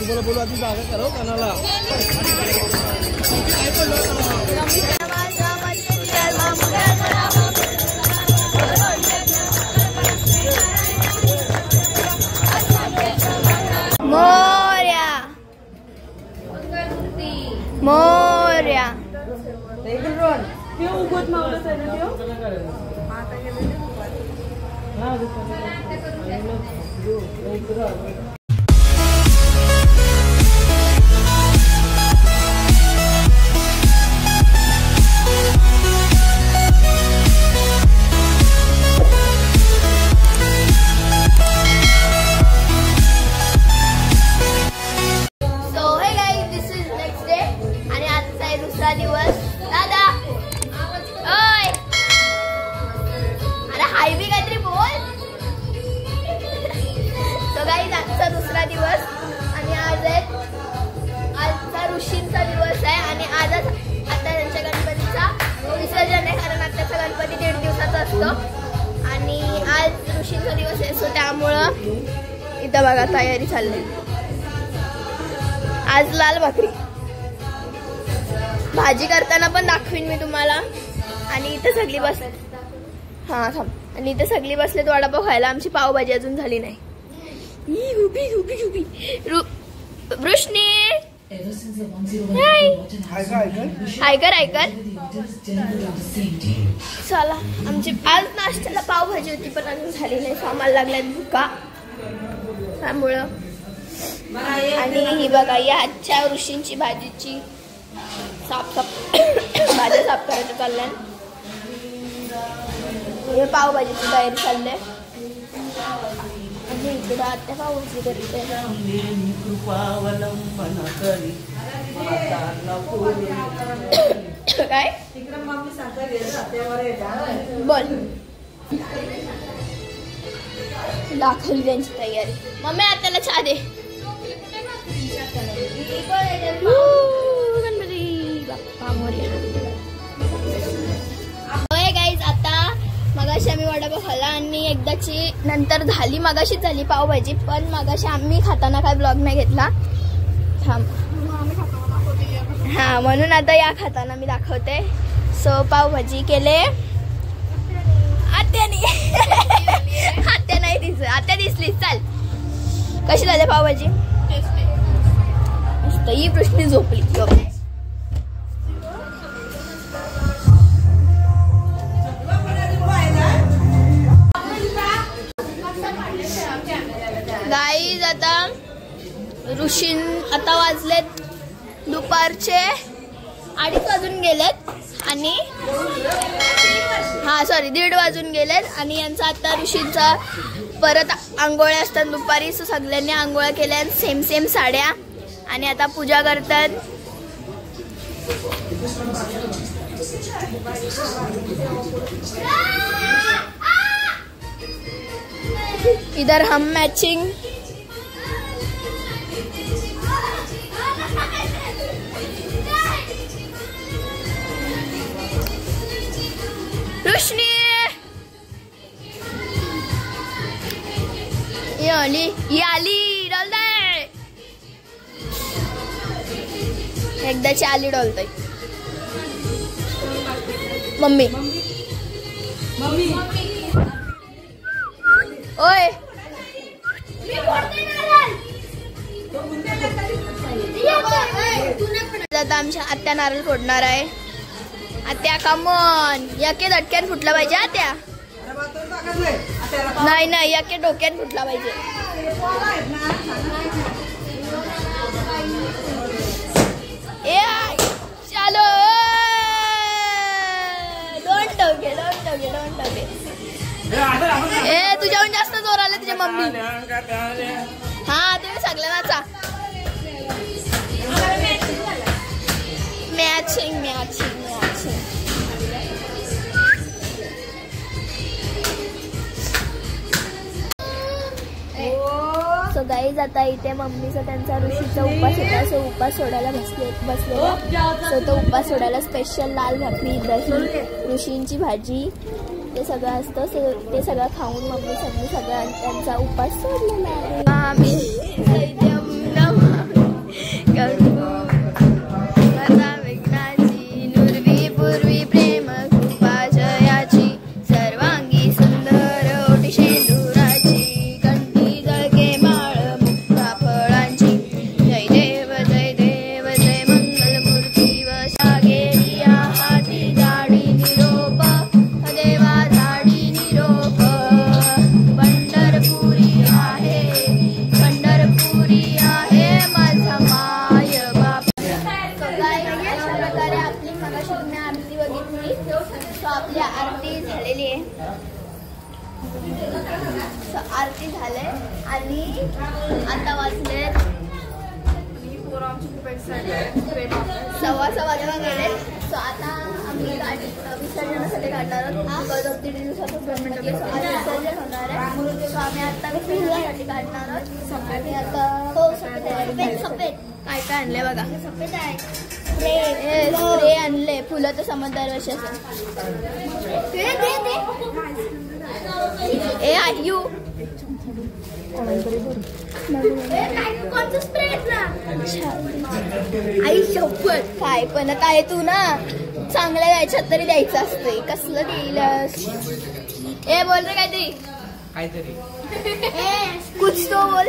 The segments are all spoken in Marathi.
तुम्हाला बोलू आधी जागा करा कानाला. मोर्या मोर्या. दिवस दादा ओय अरे हाय बी काहीतरी बोल. सो गाईज आजचा दुसरा दिवस आणि आजचा ऋषींचा दिवस आहे आणि आता त्यांच्या गणपतीचा विसर्जन आहे कारण आताचा गणपती 1.5 दिवसाचा असतो आणि आज ऋषींचा दिवस आहे. सो त्यामुळं इथं बघा तयारी चालली. आज लाल भाकरी भाजी करताना पण दाखवीन मी तुम्हाला. आणि इथे सगळी बसले हा थांब आणि इथे सगळी बसलेत वडापाव खायला. आमची पावभाजी अजून झाली नाही. वृष्णी ऐकर चला. आमची आज नाश्त्याला पावभाजी होती पण अजून झाली नाही. आम्हाला लागल्यात भुका त्यामुळं. आणि ही बघा या आजच्या ऋषींची भाजीची भाज्या साफ करायचं चाललंय. हे पावभाजीची तयारी चाललंय आणि इकडे आत्या पावभाजी करते. काय बोल दाखवली त्यांची तयारी. मम्मी आत्याला चहा दे. गाईज आता मगाशी आम्ही वडापाव खाल्ला आणि एकदाची नंतर झाली मगाशीच झाली पावभाजी पण मगाशी आम्ही खाताना काय ब्लॉग नाही घेतला. हा म्हणून आता या खाताना मी दाखवते. सो पावभाजी केले आत्याने. आत्या नाही दिसत. आत्या दिसली चाल. कशी झाली पावभाजी? ही प्रश्न झोपली. गाईज आता ऋषीन आता वाजलेत दुपारचे 2:30 वाजून गेलेत आणि 1:30 वाजून गेलेत आणि यांचा आता ऋषींचा परत आंघोळ्या असतात दुपारी. सगळ्यांनी आंघोळ्या केल्या सेम साड्या आणि आता पूजा करतात. इधर हम मैचिंग रोशनी ये आली डाल दे. एकदाची आली डोलतोय. मम्मी ओय आता आमच्या आत्या नारळ फोडणार आहे. आत्या कामन याके दटक्यान फुटला पाहिजे. आत्या नाही याके डोक्यान फुटला पाहिजे. चलो डोंट टोके. तुझ्याहून जास्त जोर आले तुझ्या मम्मी. हा तुम्ही सगळ्यांना मॅचिंग. सो गाईज आता इथे मम्मीचा त्यांचा ऋषीचा उपास होता. सो उपास सोडायला बसलेला. सो तो उपास सोडायला स्पेशल लाल भाकरी दही ऋषींची भाजी ते सगळं असतं. सो ते सगळं खाऊन मम्मी सगळं त्यांचा उपास सोडलेला आहे. आरती झाले आणि आता वाजले 6:15 वाजेला गेले. सो आता आम्ही विसर्जनासाठी काढणार आहोत. 2-3 दिवसातच गणपती विसर्जन होणार आहे. सो आम्ही आता विसर्जनासाठी काढणार आहोत. आणि आता सफेद काय काय आणले बघा. सफेद आहे स्प्रे आणले. फुलं तर समजदार वर्षाचं. यू आई शपथ काय पण काय तू ना चांगल्या द्यायच्यात तरी द्यायचं असतंय. कसलं दिलंस ए बोल रे काहीतरी कुछ तो बोल.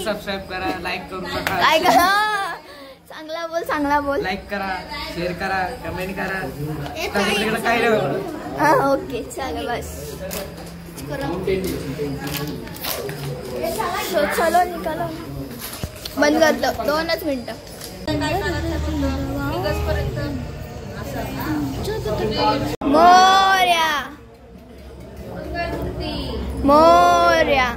सबस्क्राईब करा, लाईक करू नका. काय करा चांगला बोल. लाईक करा, शेअर करा, कमेंट करा. काय रे हा ओके चल बस. चलो निकालो. बंद करतो 2च मिनिटं. मोर्या मोर्या.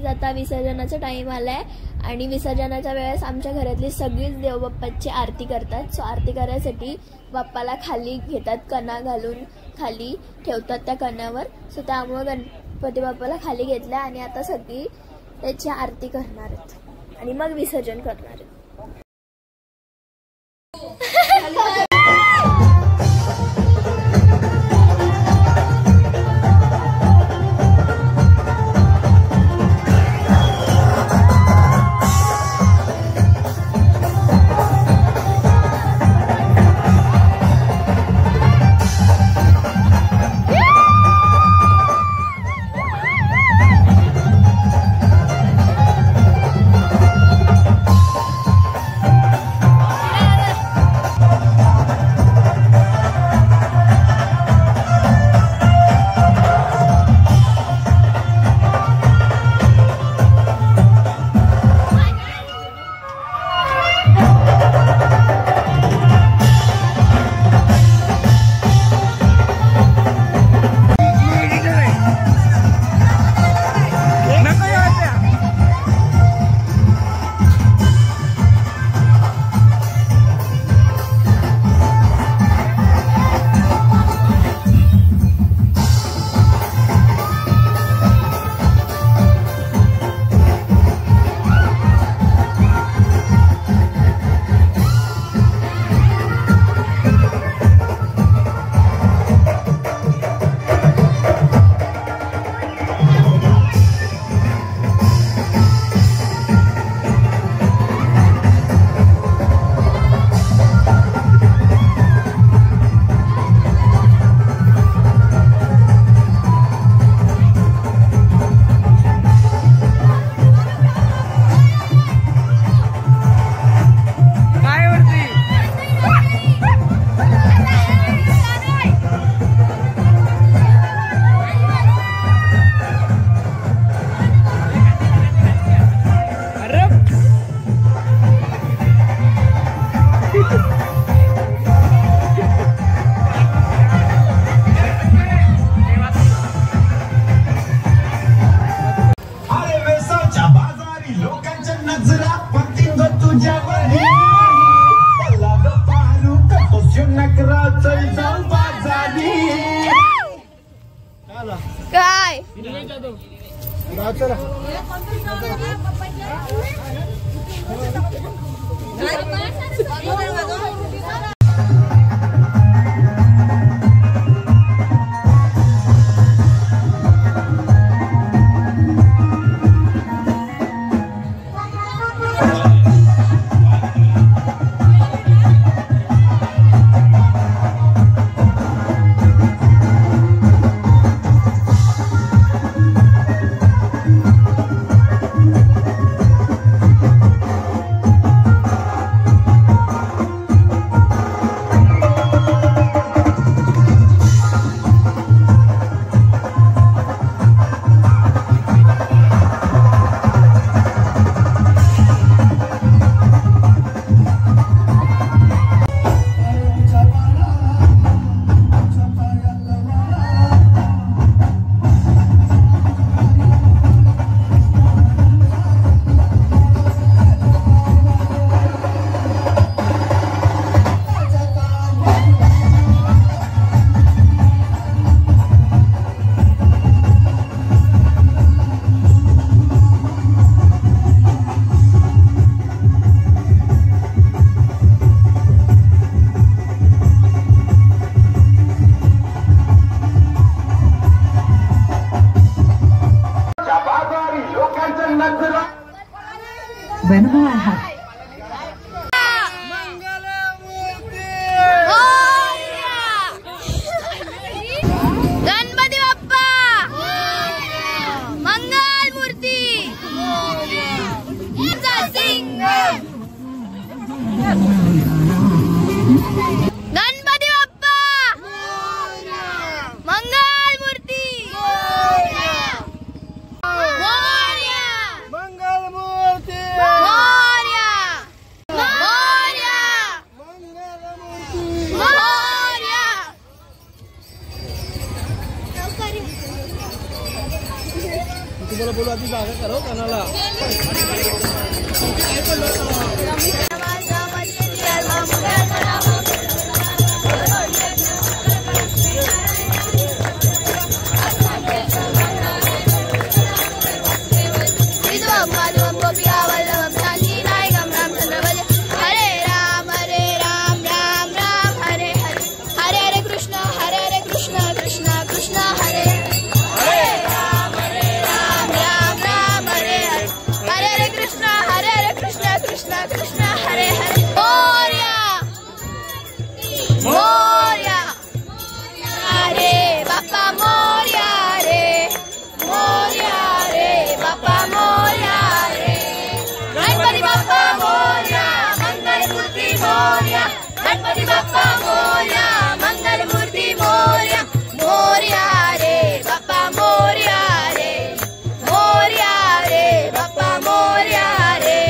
आता विसर्जनाचा टाइम आलाय आणि विसर्जनाच्या वेळेस आमच्या घरातली सगळीच देवबाप्पाची आरती करतात. सो आरती करायसाठी बाप्पाला खाली घेतात. कणा घालून खाली ठेवतात त्या कण्यावर. सो त्यामुळे गणपती बाप्पाला खाली घेतल्या आणि आता सगळी त्याची आरती करणार आहेत आणि मग विसर्जन करणार आहेत. काय Whenever I have Ganpati Bappa मंगल मूर्ती गणपती बाप्पा मंगल मूर्ती मंगल मूर्ती तुम्हाला बोलू आधी जागा करो कानाला गणपती बाप्पा मोरया मंगल मूर्ती मोरया मोरया रे बाप्पा मोरया रे बाप्पा मोरया रे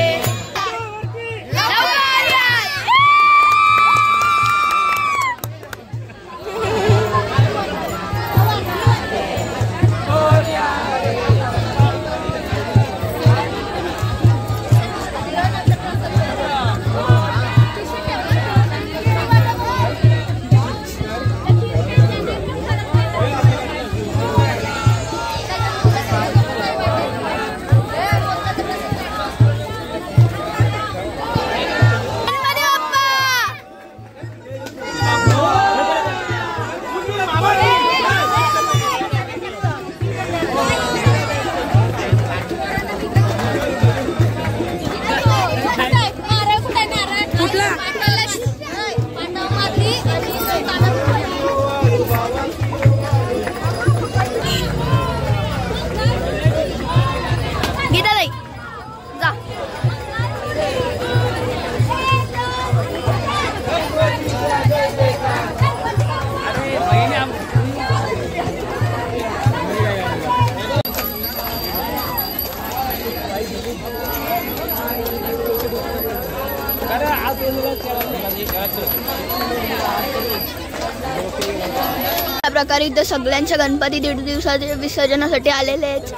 अशा प्रकारे इथं सगळ्यांच्या गणपती 1.5 दिवसाच्या विसर्जनासाठी आलेले आहेत.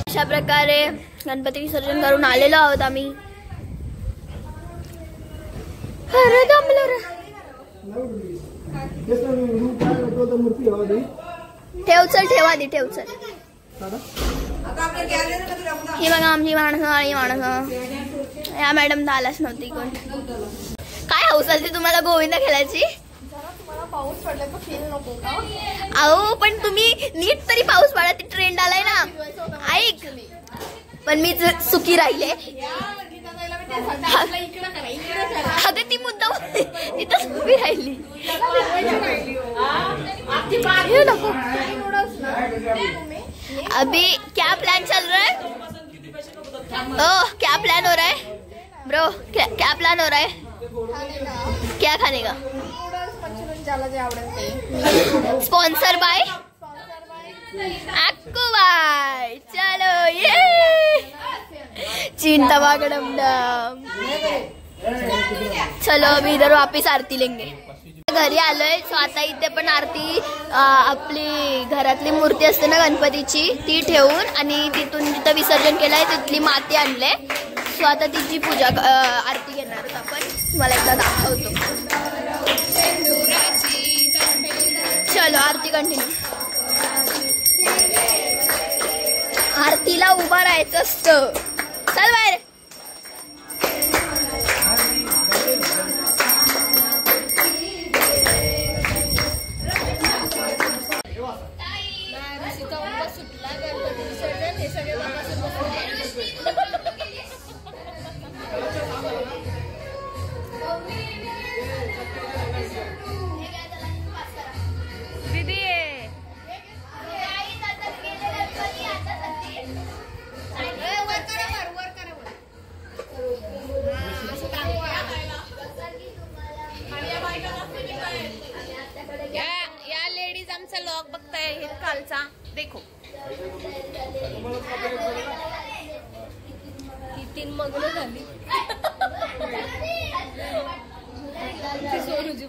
अशा प्रकारे गणपती विसर्जन करून आलेलो आहोत आम्ही. अरे दमलो रे. ठेवचल ठेवा दे ठेवचल. ही बघा आमची माणसं आणि माणसं. या मॅडम आलाच नव्हती कोण. काय हौस आली तुम्हाला गोविंद खेळायची? पाऊस पडला तर फील नको का? अहो पण तुम्ही नीट तरी पाऊस पडा. ती ट्रेंड आलाय ना. ऐक पण मी सुखी राहिले. अगं ती मुद्दा तिथं उभी राहिली. अभी क्या प्लान चल रहा है? ओह क्या प्लान हो रहा है ब्रो? क्या प्लान हो रहा है? क्या खाने का? स्पॉन्सर बाय आपको बाय. चलो ये चिंता वागडम डम. चलो अभी इधर वापिस आरती लेंगे. घरी आलोय. सो आता इथे पण आरती आपली घरातली मूर्ती असते ना गणपतीची ती ठेवून आणि तिथून जिथं विसर्जन केलंय तिथली माती आणले. सो आता तिची पूजा आरती घेणार आहोत आपण. मला एकदा दाखवतो. चलो आरती कंटिन्यू. आरतीला उभा राहायचं असतं. चल बाहेर. ब्लॉग बघताय हे कालचा देखो ही 3 मग्न झाली सोनूजी